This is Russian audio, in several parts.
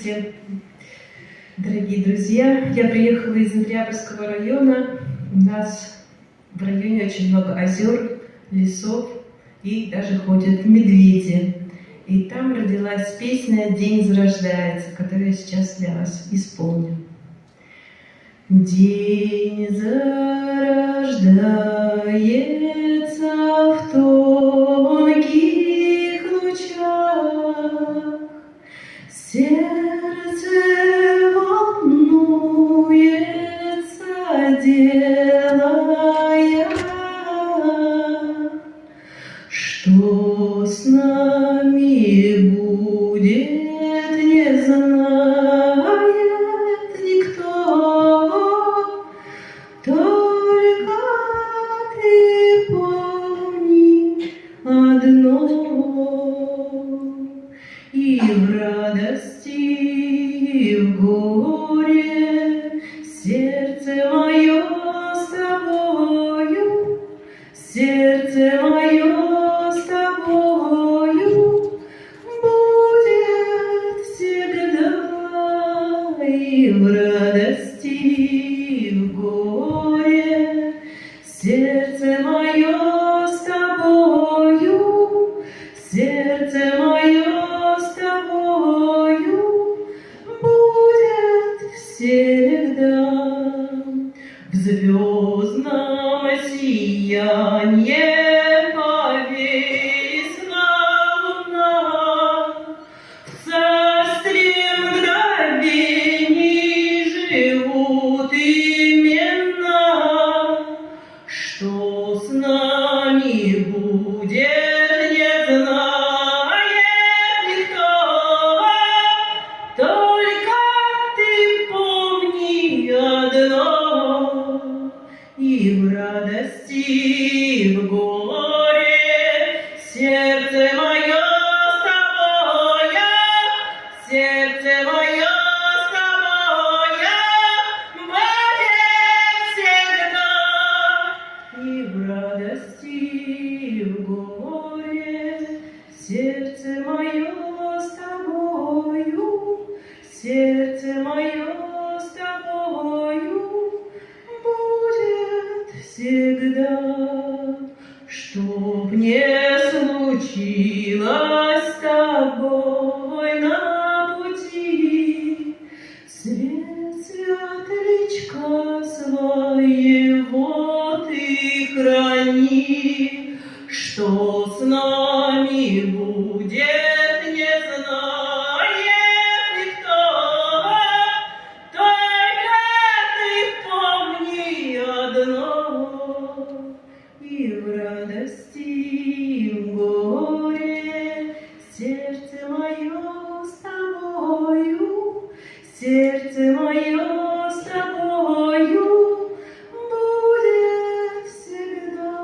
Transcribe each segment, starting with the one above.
Здравствуйте, дорогие друзья! Я приехала из Андреапольского района. У нас в районе очень много озер, лесов и даже ходят медведи. И там родилась песня «День зарождается», которую я сейчас для вас исполню. День зарождается в тонких лучах, сердце волнуется, делая, что с нами будет, не знает никто. Только ты помни одно, и в радости, и в горе сердце мое с тобою, сердце мое с тобою будет всегда, и в радости, и в горе сердце мое с тобою, сердце мое с тобою будет всегда. В звездном сиянье повисла луна, в царстве мгновений живут имена. Что с нами будет, не знает никто. Только ты помни одно, и в радости, и в горе сердце мое с тобою, сердце мое с тобою будет всегда. И в радости, и в горе сердце мое с тобою, сердце мое с тобою будет всегда. Чтоб не случилось с тобой на пути, свет светлячка своего ты храни. Что с нами будет, не знает никто. Только ты помни одно, и в радости, и в горе сердце мое с тобою, сердце мое с тобою будет всегда.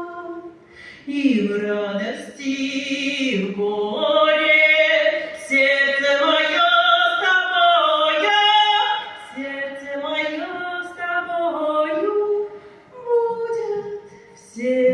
И в радости, и в горе сердце мое с тобою, сердце мое с тобою будет всегда.